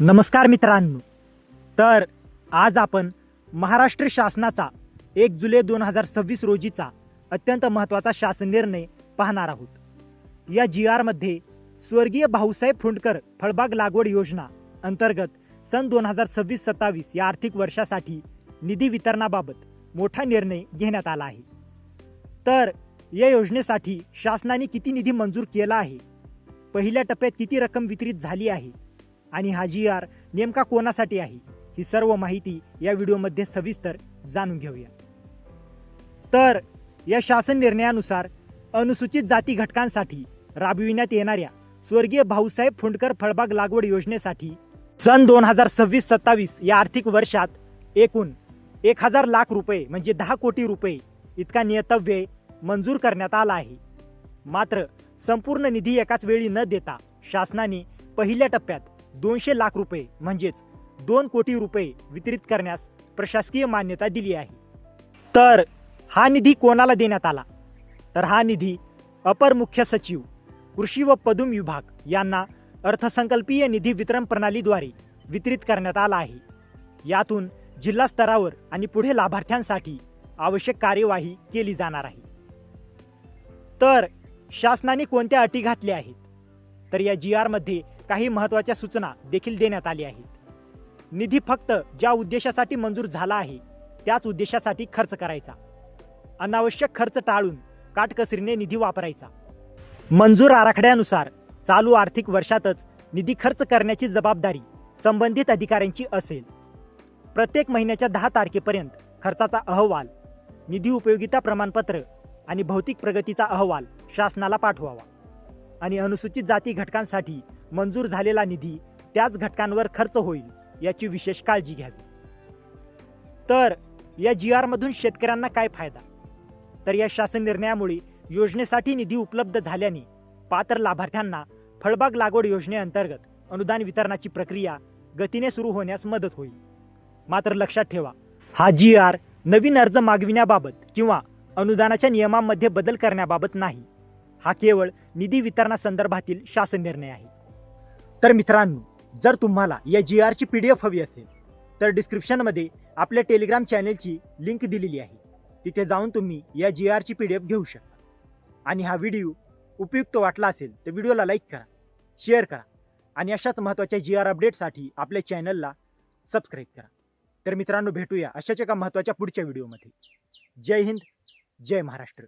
नमस्कार मित्रांनो. तर आज आपण महाराष्ट्र शासनाचा 1 जुलै 2026 रोजीचा अत्यंत महत्त्वाचा शासन निर्णय पाहणार आहोत. या GR मध्ये स्वर्गीय भाऊसाहेब फुंडकर फळबाग लागवड योजना अंतर्गत सन 2026-27 या आर्थिक वर्षासाठी निधी वितरणाबाबत मोठा निर्णय घेण्यात आला आहे. तर या योजनेसाठी शासनाने किती निधी मंजूर केला आहे, पहिल्या टप्प्यात किती रक्कम वितरित झाली आहे आणि हा GR नेमका कोणासाठी आहे, ही सर्व माहिती या व्हिडिओमध्ये सविस्तर जाणून घेऊया. तर या शासन निर्णयानुसार अनुसूचित जाती घटकांसाठी राबविण्यात येणाऱ्या स्वर्गीय भाऊसाहेब फुंडकर फळबाग लागवड योजनेसाठी सन 2026-27 या आर्थिक वर्षात एकूण 1000 लाख रुपये म्हणजे 10 कोटी रुपये इतका नियतव्यय मंजूर करण्यात आला आहे. मात्र संपूर्ण निधी एकाच वेळी न देता शासनाने पहिल्या टप्प्यात 200 लाख रुपये म्हणजेच 2 कोटी रुपये वितरित करण्यास प्रशासकीय मान्यता दिली आहे. तर हा निधी कोणाला देण्यात आला, तर हा निधी अपर मुख्य सचिव कृषी व पदुम विभाग यांना अर्थसंकल्पीय निधी वितरण प्रणालीद्वारे वितरित करण्यात आला आहे. यातून जिल्हा स्तरावर आणि पुढे लाभार्थ्यांसाठी आवश्यक कार्यवाही केली जाणार आहे. तर शासनाने कोणत्या अटी घातल्या आहेत, तर या GR मध्ये काही महत्त्वाच्या सूचना देखील देण्यात आल्या आहेत. निधी फक्त ज्या उद्देशासाठी मंजूर झाला आहे त्याच उद्देशासाठी खर्च करायचा. अनावश्यक खर्च टाळून काटकसरीने निधी वापरायचा. मंजूर आराखड्यानुसार चालू आर्थिक वर्षातच निधी खर्च करण्याची जबाबदारी संबंधित अधिकाऱ्यांची असेल. प्रत्येक महिन्याच्या 10 तारखेपर्यंत खर्चाचा अहवाल, निधी उपयोगिता प्रमाणपत्र आणि भौतिक प्रगतीचा अहवाल शासनाला पाठवावा आणि अनुसूचित जाती घटकांसाठी मंजूर झालेला निधी त्याच घटकांवर खर्च होईल याची विशेष काळजी घ्यावी. तर या GR मधून शेतकऱ्यांना काय फायदा, तर या शासन निर्णयामुळे योजनेसाठी निधी उपलब्ध झाल्याने पात्र लाभार्थ्यांना फळबाग लागवड योजनेअंतर्गत अनुदान वितरणाची प्रक्रिया गतीने सुरू होण्यास मदत होईल. मात्र लक्षात ठेवा, हा GR नवीन अर्ज मागविण्याबाबत किंवा अनुदानाच्या नियमांमध्ये बदल करण्याबाबत नाही. हा केवळ निधी वितरणासंदर्भातील शासन निर्णय आहे. तर मित्रांनो, जर तुम्हाला या GR ची PDF हवी असेल तर डिस्क्रिप्शनमध्ये आपल्या टेलिग्राम चॅनेलची लिंक दिलेली आहे. तिथे जाऊन तुम्ही या GR ची PDF घेऊ शकता. आणि हा व्हिडिओ उपयुक्त वाटला असेल तर व्हिडिओला लाईक करा, शेअर करा आणि अशाच महत्त्वाच्या GR अपडेटसाठी आपल्या चॅनलला सबस्क्राईब करा. तर मित्रांनो, भेटूया अशाच एका महत्त्वाच्या पुढच्या व्हिडिओमध्ये. जय हिंद, जय महाराष्ट्र.